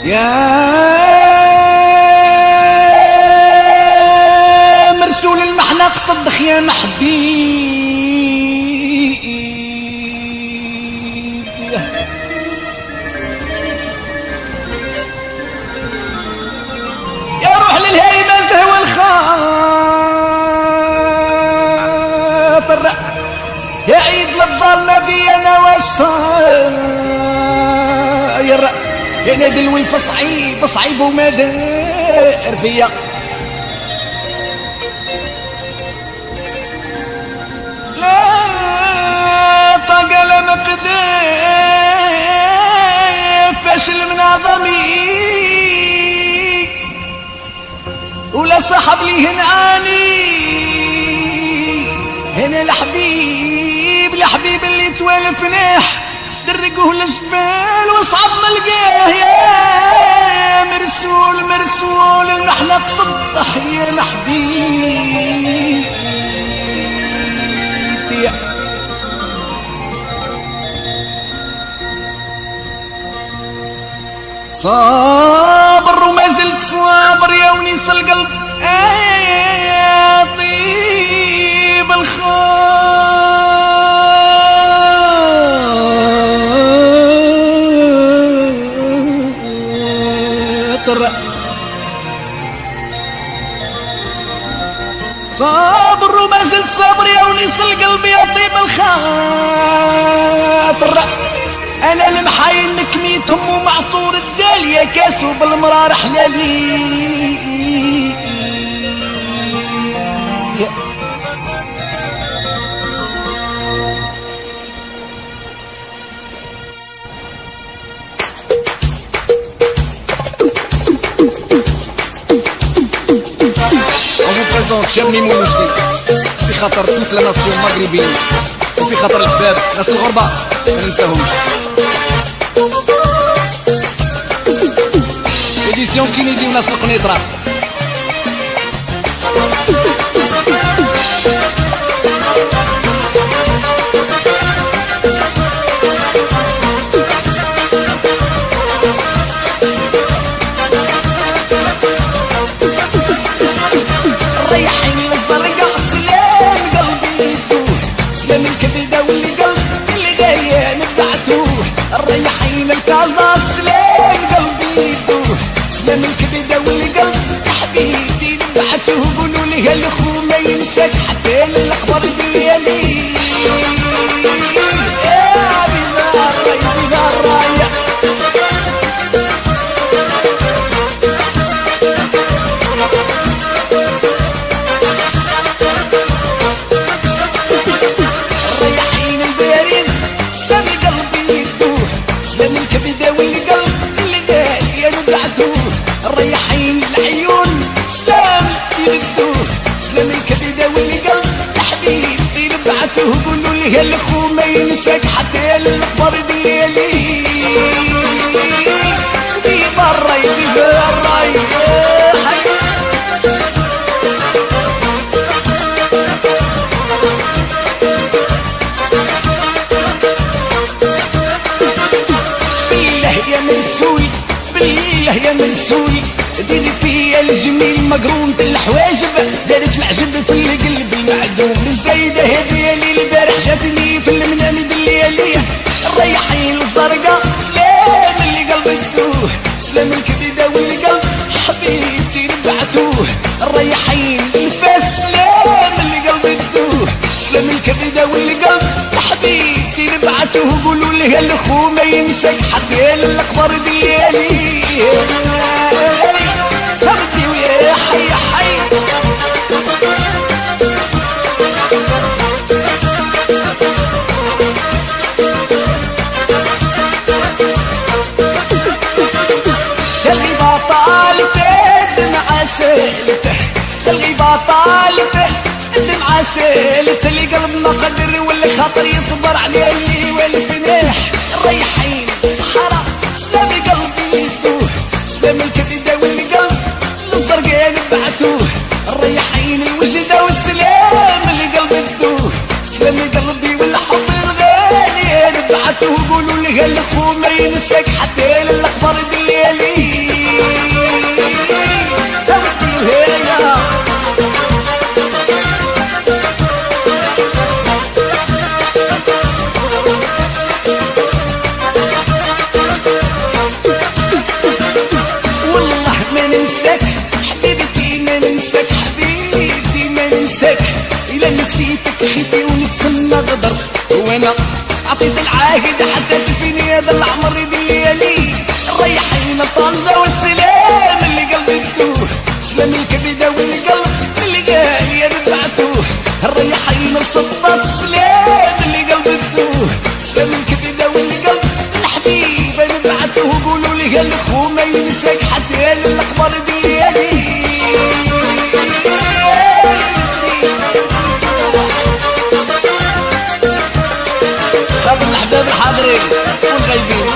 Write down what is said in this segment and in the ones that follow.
يا مرسول المحنق صدخ يا محبيب يا روح للهيبة زهو الخاطر يا عيد للضال نبينا والصاير يا نادي الولف صعيب صعيب وما دار فيا لا طاقة لا مقدار فاشل من عظمي ولا صاحب لي هنعاني هنا الحبيب الحبيب اللي توالف ناح درقوه للجبال وصعب ملقاه يا مرسول مرسول المحنق صدح يا محبيب صابر وما زلت صابر يا ونيس القلب يا طيب الخاطر صابر وما زلت صابر يا ونيس القلب يا طيب الخاطر انا المحاين كميتهم ومعصور الدالية كاسو بالمرار حلالي شامي مونوشتي في خاطر توت لا ناسيون مغربيين وفي خاطر الحباب ناس الغربة ما ننساهمش اديسيون كينيدي وناس القنيطرة يا الاخو ما ينساك حتى الاخبار ديالي يا بنار بنار رايح ريحين البارد سلامي قلبي يدوح سلام الكبده والقلب اللي دار يا نبعتوه ريحين العيون سلام يدوح سلام الكبده والقلب حبيبي نبعته قولوا لي يا الاخو ما ينساك حتى الاخبار ديالي دي برا يدي برا بالله يا منسوي بالله يا منسوي ديري فيا الجميل مقرون بالحواجب دارت العجب في القلب المعدوم الزايدة هدية لي البارح جاتني في المنام بالليالي الريحين الزرقاء سلام اللي قلبي تدوه سلام الكبدة والقلب حبيبتي نبعتوه الريحين الفاس سلام اللي قلبي تدوه سلام الكبدة والقلب حبيبتي نبعتوه قولوا لي الاخو ما ينساك حتى الاخبار ديالي هبدي ويا حي حي الغيبة طالته الدمعة سالته الغيبة طالته الدمعة سالته اللي قلبنا قدر واللي خاطر يصبر عليه اللي والفناح الريحين حرام سلام قلبي يدوح سلام الكبدة والقلب الزرقاء نبعتوه الريحين الوجدة والسلام اللي قلبي يدوح سلام قلبي والحب الغالي نبعتوه قولوا لي الاخو ما ينساك حتى الاخبار ديالي وهيا والله ما ننساك حبيبتي، ما ننساك حبيبتي، ما ننساك. إلا نسيتك خيتي ونتسنى غدر، وانا عطيت العاهد حتى تفيني هذا العمر ديالي. ريحينا طنجة والسلام اللي قلبي بدوه، سلام الكبدة والقلب اللي قال يا نبعتوه. ريحينا الصدفة السلام اللي قلبي بدوه، سلام الكبدة والقلب الحبيب نبعتوه. قولوا لي هالخو ما ينساك حتى الأخبار ديالي. خاطر الأحباب الحاضرين والغايبين.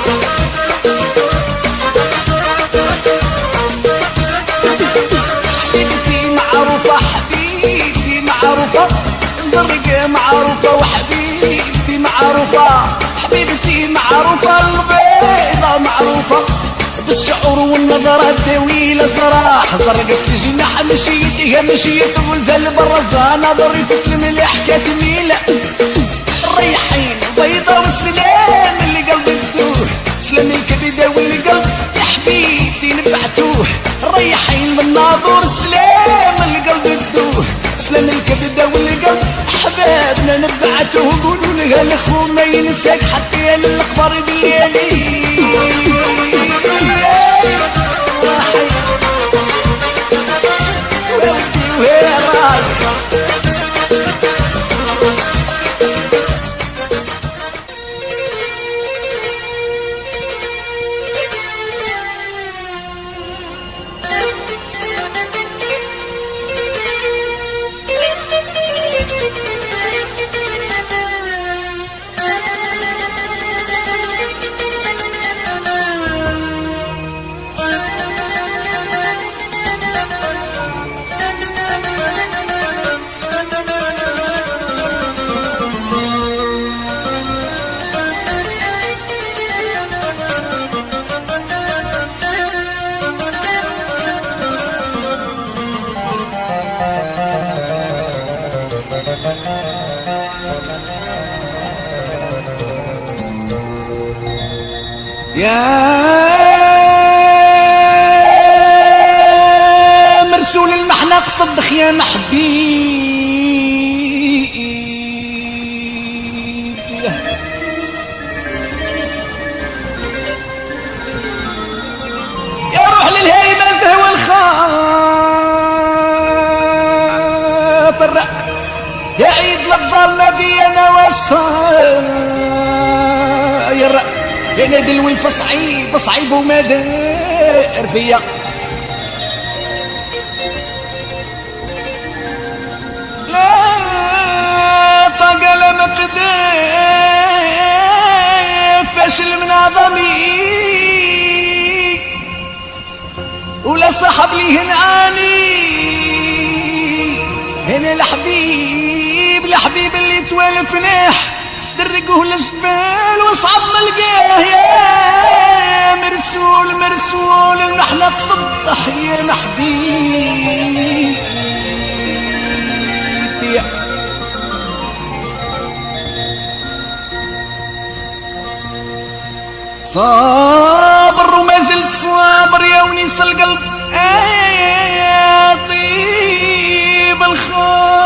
حبيبتي معروفة، حبيبتي معروفة، الدرجة معروفة وحبيبتي معروفة. حبيبتي معروفة البيضة معروفة، بالشعور والنظرة الطويلة صراح. زرقت جناح مشيتها مشيت وزل برزها نظري تسلم الحكاية ميلة. الريحين البيضة والسلام اللي قلبي بدوه، سلام الكبدة والقلب يا حبيبتي نبعتوه. الريحين بالناظور السلام اللي قلبي بدوه، سلام الكبدة والقلب احبابنا نبعتوه. قولوا لها الاخو ما ينساك حتى الاخبار ديالي. يا مرسول المحنة قصدخ يا محبيب، يا روح للهيبة زهوى الخاطر، يا عيد للظل نبي انا والصاير. يا نادي الوين فصعيب صعيب وما دار فيا، لا طاقة لا مقدار فاشل من عظمي، ولا صاحب لي هنعاني. هنا الحبيب الحبيب اللي توالفناح درقوه للجبال وصعب ما لقاه. يا مرسول مرسول المحنة تصدح يا محبيب. صابر وما زلت صابر يا ونيس القلب، يا طيب الخاطر.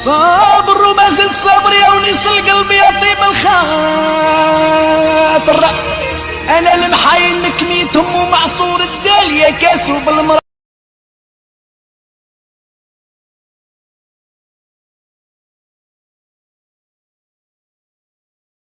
صابر وما زلت صابر يا ونيس القلب، يا طيب الخاطر. انا المحاين كميتهم ومعصور الدالية كاسو بالمرأة